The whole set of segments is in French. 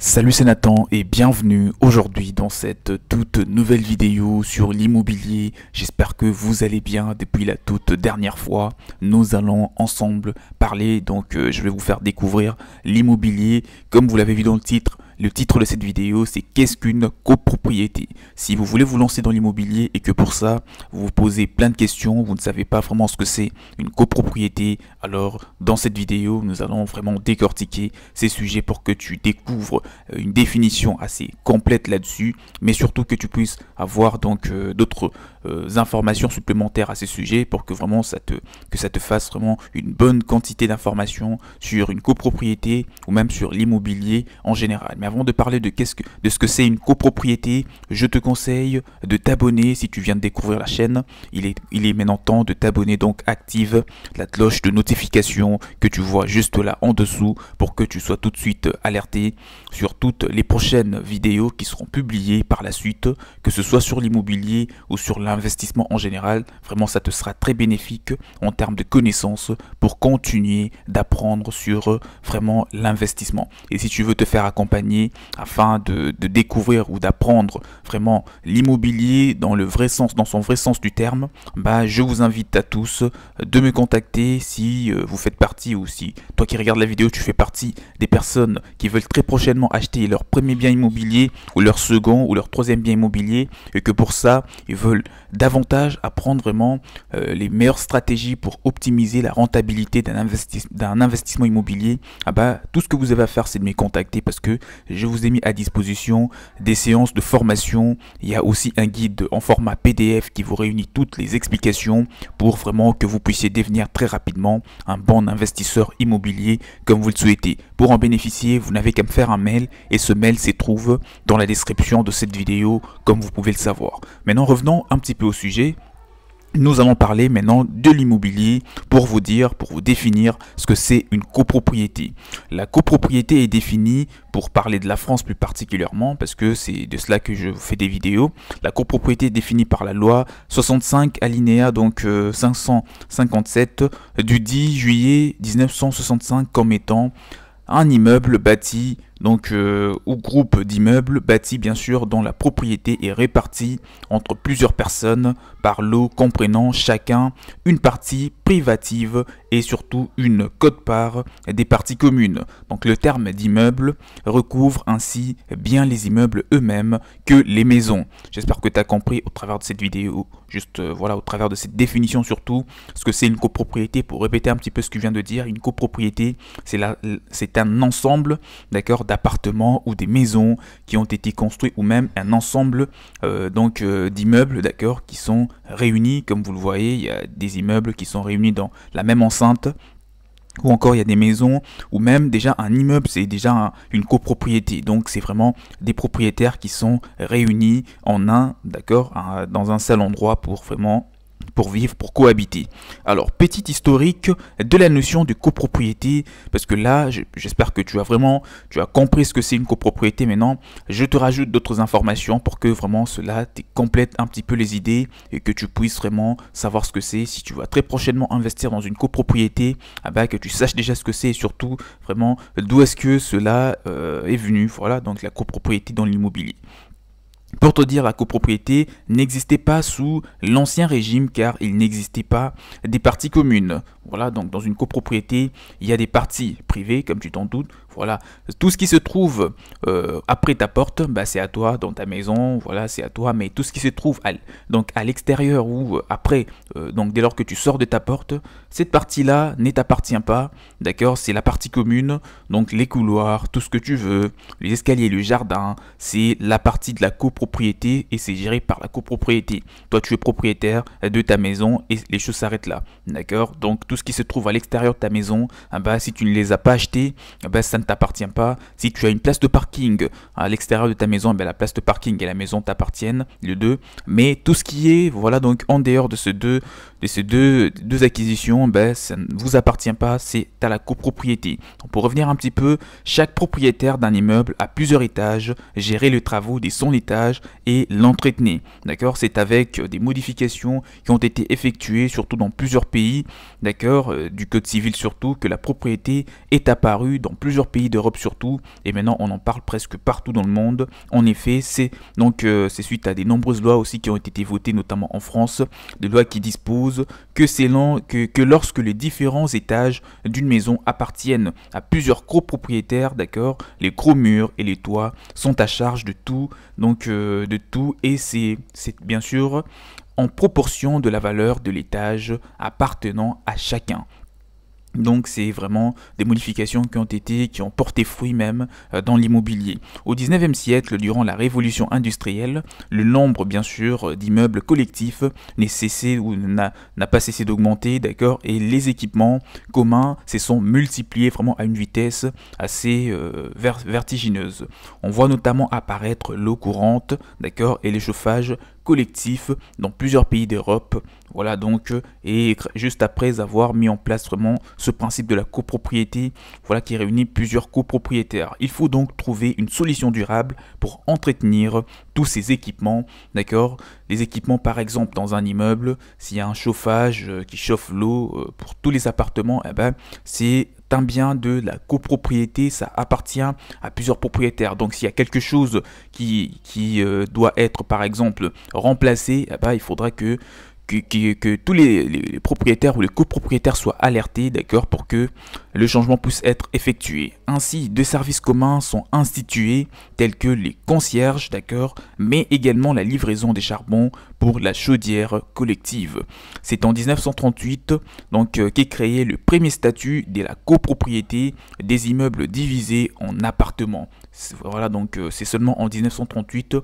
Salut, c'est Nathan et bienvenue aujourd'hui dans cette toute nouvelle vidéo sur l'immobilier. J'espère que vous allez bien. Depuis la toute dernière fois, nous allons ensemble parler, je vais vous faire découvrir l'immobilier. Comme vous l'avez vu dans le titre de cette vidéo, c'est qu'est-ce qu'une copropriété. Si vous voulez vous lancer dans l'immobilier et que pour ça, vous vous posez plein de questions, vous ne savez pas vraiment ce que c'est une copropriété, alors dans cette vidéo, nous allons vraiment décortiquer ces sujets pour que tu découvres une définition assez complète là-dessus, mais surtout que tu puisses avoir d'autres informations supplémentaires à ces sujets pour que vraiment ça te fasse vraiment une bonne quantité d'informations sur une copropriété ou même sur l'immobilier en général. Mais avant de parler de ce que c'est une copropriété, je te conseille de t'abonner si tu viens de découvrir la chaîne. Il est maintenant temps de t'abonner, donc active la cloche de notification que tu vois juste là en dessous pour que tu sois tout de suite alerté sur toutes les prochaines vidéos qui seront publiées par la suite, que ce soit sur l'immobilier ou sur l'investissement en général. Vraiment, ça te sera très bénéfique en termes de connaissances pour continuer d'apprendre sur vraiment l'investissement. Et si tu veux te faire accompagner afin de découvrir ou d'apprendre vraiment l'immobilier dans son vrai sens du terme, je vous invite à tous de me contacter si vous faites partie, ou si toi qui regardes la vidéo, tu fais partie des personnes qui veulent très prochainement acheter leur premier bien immobilier ou leur second ou leur troisième bien immobilier, et que pour ça ils veulent davantage apprendre vraiment les meilleures stratégies pour optimiser la rentabilité d'un investissement immobilier. Tout ce que vous avez à faire, c'est de me contacter, parce que je vous ai mis à disposition des séances de formation. Il y a aussi un guide en format PDF qui vous réunit toutes les explications pour vraiment que vous puissiez devenir très rapidement un bon investisseur immobilier comme vous le souhaitez. Pour en bénéficier, vous n'avez qu'à me faire un mail, et ce mail se trouve dans la description de cette vidéo, comme vous pouvez le savoir. Maintenant, revenons un petit peu au sujet. Nous allons parler maintenant de l'immobilier pour vous définir ce que c'est une copropriété. La copropriété est définie, pour parler de la France plus particulièrement, parce que c'est de cela que je fais des vidéos. La copropriété est définie par la loi 65 alinéa 557 du 10 juillet 1965 comme étant un immeuble bâti ou groupe d'immeubles bâtis bien sûr dont la propriété est répartie entre plusieurs personnes par lot comprenant chacun une partie privative et surtout une quote-part des parties communes. Donc le terme d'immeuble recouvre ainsi bien les immeubles eux-mêmes que les maisons. J'espère que tu as compris au travers de cette vidéo, au travers de cette définition surtout, ce que c'est une copropriété. Pour répéter un petit peu ce que je viens de dire, une copropriété, c'est un ensemble, d'accord, d'appartements ou des maisons qui ont été construits, ou même un ensemble d'immeubles, d'accord, qui sont réunis. Comme vous le voyez, il y a des immeubles qui sont réunis dans la même enceinte, ou encore il y a des maisons, ou même déjà un immeuble, c'est déjà une copropriété. Donc c'est vraiment des propriétaires qui sont réunis en dans un seul endroit pour vivre, pour cohabiter. Alors, petit historique de la notion de copropriété, parce que là, j'espère que tu as compris ce que c'est une copropriété. Maintenant, je te rajoute d'autres informations pour que vraiment cela te complète un petit peu les idées et que tu puisses vraiment savoir ce que c'est. Si tu vas très prochainement investir dans une copropriété, que tu saches déjà ce que c'est, et surtout vraiment d'où est-ce que cela est venu. Voilà, donc la copropriété dans l'immobilier. Pour te dire, la copropriété n'existait pas sous l'ancien régime, car il n'existait pas des parties communes. Voilà, donc dans une copropriété, il y a des parties privées, comme tu t'en doutes. Voilà, tout ce qui se trouve après ta porte, c'est à toi, dans ta maison, voilà, c'est à toi. Mais tout ce qui se trouve à l'extérieur ou après, dès lors que tu sors de ta porte, cette partie-là ne t'appartient pas, d'accord? C'est la partie commune, donc les couloirs, tout ce que tu veux, les escaliers, le jardin, c'est la partie de la copropriété et c'est géré par la copropriété. Toi, tu es propriétaire de ta maison et les choses s'arrêtent là, d'accord? Donc tout ce qui se trouve à l'extérieur de ta maison, si tu ne les as pas achetés, ça ne t'appartient pas. Si tu as une place de parking à l'extérieur de ta maison, la place de parking et la maison t'appartiennent, les deux. Mais tout ce qui est, voilà, donc en dehors de ces deux acquisitions, ça ne vous appartient pas, c'est à la copropriété. Donc, pour revenir un petit peu, chaque propriétaire d'un immeuble a plusieurs étages, gérer les travaux de son étage et l'entretenir. D'accord, c'est avec des modifications qui ont été effectuées, surtout dans plusieurs pays, d'accord, d'accord, du code civil surtout, que la propriété est apparue dans plusieurs pays d'Europe surtout, et maintenant on en parle presque partout dans le monde. En effet, c'est suite à des nombreuses lois aussi qui ont été votées, notamment en France, des lois qui disposent que lorsque les différents étages d'une maison appartiennent à plusieurs copropriétaires, d'accord, les gros murs et les toits sont à charge de tout, et c'est bien sûr en proportion de la valeur de l'étage appartenant à chacun. Donc c'est vraiment des modifications qui ont porté fruit même dans l'immobilier. Au 19e siècle, durant la révolution industrielle, le nombre bien sûr d'immeubles collectifs n'a pas cessé d'augmenter, d'accord, et les équipements communs se sont multipliés vraiment à une vitesse assez vertigineuse. On voit notamment apparaître l'eau courante, d'accord, et les chauffages collectifs dans plusieurs pays d'Europe. Voilà donc, et juste après avoir mis en place vraiment ce principe de la copropriété, voilà, qui réunit plusieurs copropriétaires. Il faut donc trouver une solution durable pour entretenir tous ces équipements, d'accord. Les équipements par exemple dans un immeuble, s'il y a un chauffage qui chauffe l'eau pour tous les appartements, eh ben, c'est un bien de la copropriété, ça appartient à plusieurs propriétaires. Donc s'il y a quelque chose qui doit être par exemple remplacé, eh ben, il faudra que tous les propriétaires ou les copropriétaires soient alertés, d'accord, pour que le changement puisse être effectué. Ainsi, deux services communs sont institués, tels que les concierges, d'accord, mais également la livraison des charbons pour la chaudière collective. C'est en 1938 qu'est créé le premier statut de la copropriété des immeubles divisés en appartements. Voilà, donc c'est seulement en 1938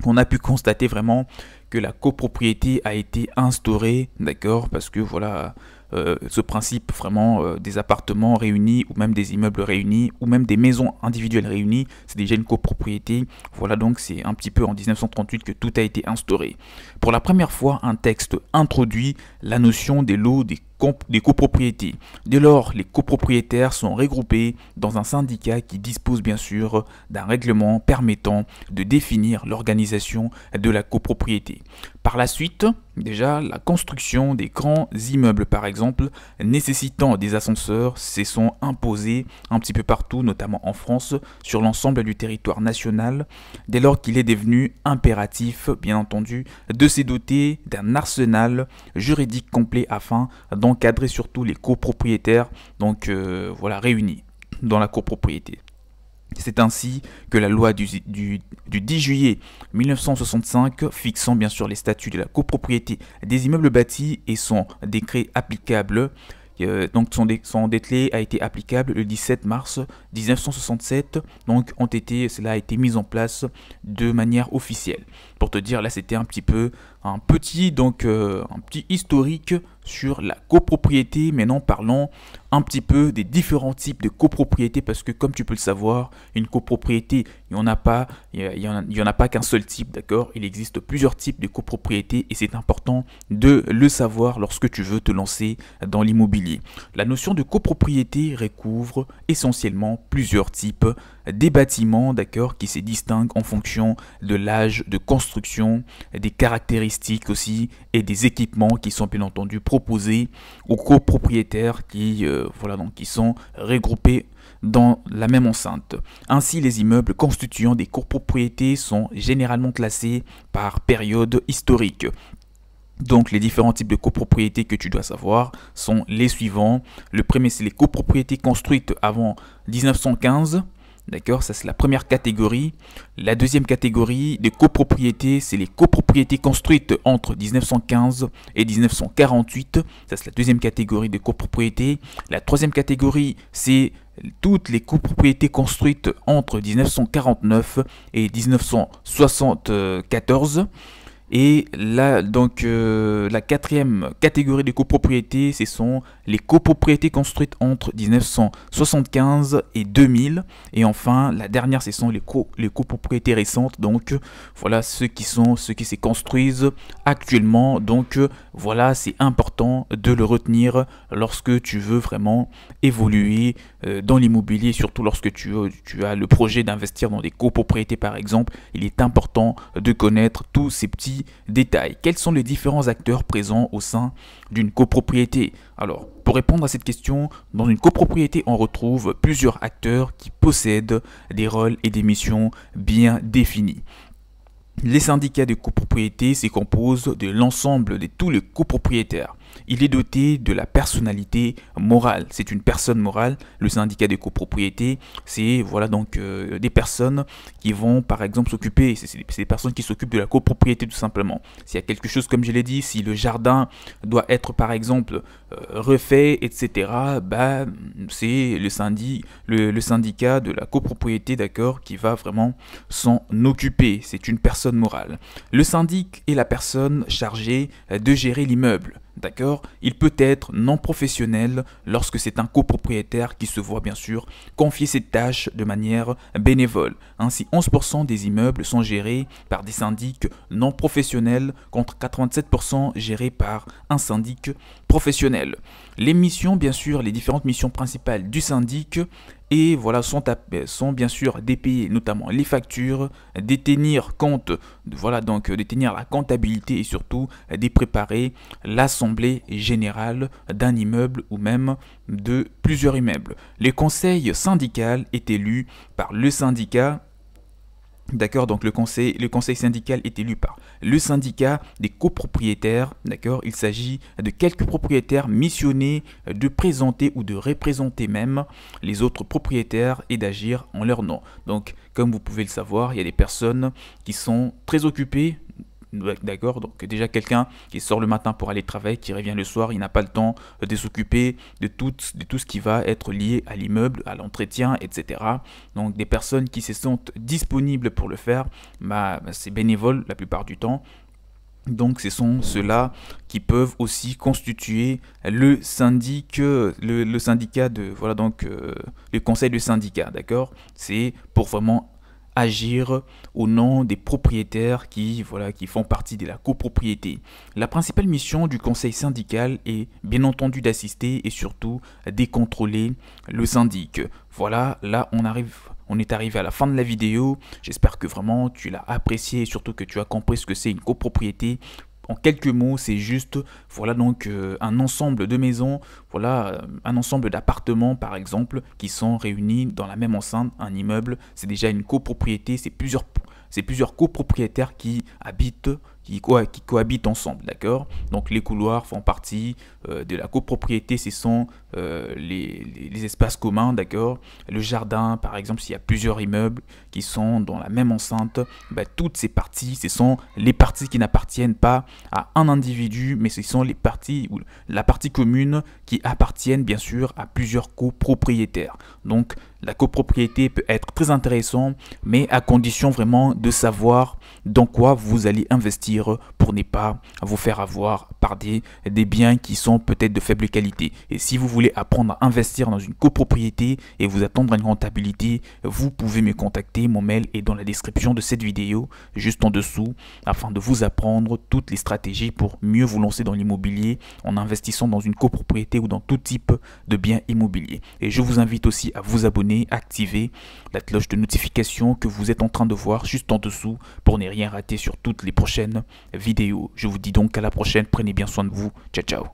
qu'on a pu constater vraiment que la copropriété a été instaurée, d'accord, parce que voilà, ce principe vraiment des appartements réunis ou même des immeubles réunis ou même des maisons individuelles réunies, c'est déjà une copropriété. Voilà, donc c'est un petit peu en 1938 que tout a été instauré. Pour la première fois, un texte introduit la notion des lots des copropriétés. Dès lors, les copropriétaires sont regroupés dans un syndicat qui dispose bien sûr d'un règlement permettant de définir l'organisation de la copropriété. Par la suite, déjà, la construction des grands immeubles par exemple, nécessitant des ascenseurs, se sont imposés un petit peu partout, notamment en France, sur l'ensemble du territoire national, dès lors qu'il est devenu impératif, bien entendu, de se doter d'un arsenal juridique complet afin d'encadrer surtout les copropriétaires, réunis dans la copropriété. C'est ainsi que la loi du 10 juillet 1965, fixant bien sûr les statuts de la copropriété des immeubles bâtis et son décret applicable, son décret a été applicable le 17 mars 1967, cela a été mis en place de manière officielle. Pour te dire, là c'était un petit historique sur la copropriété. Maintenant parlons un petit peu des différents types de copropriété, parce que comme tu peux le savoir, une copropriété, il n'y en a pas qu'un seul type, d'accord. Il existe plusieurs types de copropriété et c'est important de le savoir lorsque tu veux te lancer dans l'immobilier. La notion de copropriété recouvre essentiellement plusieurs types des bâtiments, d'accord, qui se distinguent en fonction de l'âge de construction, des caractéristiques aussi et des équipements qui sont bien entendu proposés aux copropriétaires qui sont regroupés dans la même enceinte. Ainsi, les immeubles constituant des copropriétés sont généralement classés par période historique. Donc les différents types de copropriétés que tu dois savoir sont les suivants. Le premier, c'est les copropriétés construites avant 1915. D'accord, ça c'est la première catégorie. La deuxième catégorie de copropriétés, c'est les copropriétés construites entre 1915 et 1948. Ça c'est la deuxième catégorie de copropriétés. La troisième catégorie, c'est toutes les copropriétés construites entre 1949 et 1974. Et là, la quatrième catégorie de copropriétés, ce sont les copropriétés construites entre 1975 et 2000. Et enfin, la dernière, ce sont les copropriétés récentes. Donc, voilà ceux qui se construisent actuellement. Donc, voilà, c'est important de le retenir lorsque tu veux vraiment évoluer dans l'immobilier, surtout lorsque tu as le projet d'investir dans des copropriétés par exemple, il est important de connaître tous ces petits détails. Quels sont les différents acteurs présents au sein d'une copropriété? Alors, pour répondre à cette question, dans une copropriété, on retrouve plusieurs acteurs qui possèdent des rôles et des missions bien définis. Les syndicats de copropriété se composent de l'ensemble de tous les copropriétaires. Il est doté de la personnalité morale. C'est une personne morale. Le syndicat de copropriété, c'est voilà donc des personnes qui vont par exemple s'occuper. C'est des personnes qui s'occupent de la copropriété tout simplement. S'il y a quelque chose, comme je l'ai dit, si le jardin doit être par exemple refait, etc. Bah, c'est le syndicat de la copropriété, d'accord, qui va vraiment s'en occuper. C'est une personne morale. Le syndic est la personne chargée de gérer l'immeuble. D'accord? Il peut être non professionnel lorsque c'est un copropriétaire qui se voit bien sûr confier cette tâche de manière bénévole. Ainsi, 11% des immeubles sont gérés par des syndics non professionnels contre 87% gérés par un syndic professionnel. Les missions, bien sûr, les différentes missions principales du syndic et voilà, sont bien sûr d'épayer notamment les factures, détenir compte, voilà donc détenir la comptabilité et surtout de préparer l'assemblée générale d'un immeuble ou même de plusieurs immeubles. Le conseil syndical est élu par le syndicat. D'accord, donc le conseil syndical est élu par le syndicat des copropriétaires. D'accord, il s'agit de quelques propriétaires missionnés de présenter ou de représenter même les autres propriétaires et d'agir en leur nom. Donc, comme vous pouvez le savoir, il y a des personnes qui sont très occupées. D'accord, donc déjà quelqu'un qui sort le matin pour aller travailler, qui revient le soir, il n'a pas le temps de s'occuper de tout ce qui va être lié à l'immeuble, à l'entretien, etc. Donc des personnes qui se sentent disponibles pour le faire, c'est bénévole la plupart du temps. Donc ce sont ceux-là qui peuvent aussi constituer le syndicat de voilà donc le conseil de syndicat, d'accord. C'est pour vraiment agir au nom des propriétaires qui font partie de la copropriété. La principale mission du conseil syndical est bien entendu d'assister et surtout de contrôler le syndic. Voilà, là on est arrivé à la fin de la vidéo. J'espère que vraiment tu l'as apprécié et surtout que tu as compris ce que c'est une copropriété. En quelques mots, c'est juste, voilà donc un ensemble de maisons, voilà un ensemble d'appartements par exemple, qui sont réunis dans la même enceinte, un immeuble. C'est déjà une copropriété, c'est plusieurs copropriétaires qui cohabitent ensemble, d'accord. Donc les couloirs font partie de la copropriété, ce sont les espaces communs, d'accord. Le jardin, par exemple, s'il y a plusieurs immeubles qui sont dans la même enceinte, toutes ces parties, ce sont les parties qui n'appartiennent pas à un individu, mais ce sont les parties ou la partie commune qui appartiennent bien sûr à plusieurs copropriétaires. Donc la copropriété peut être très intéressante, mais à condition vraiment de savoir dans quoi vous allez investir pour ne pas vous faire avoir par des biens qui sont peut-être de faible qualité. Et si vous voulez apprendre à investir dans une copropriété et vous attendre une rentabilité, vous pouvez me contacter. Mon mail est dans la description de cette vidéo, juste en dessous, afin de vous apprendre toutes les stratégies pour mieux vous lancer dans l'immobilier en investissant dans une copropriété ou dans tout type de biens immobiliers. Et je vous invite aussi à vous abonner, activer la cloche de notification que vous êtes en train de voir juste en dessous pour ne rien rater sur toutes les prochaines vidéos. Je vous dis donc à la prochaine, prenez bien soin de vous, ciao ciao.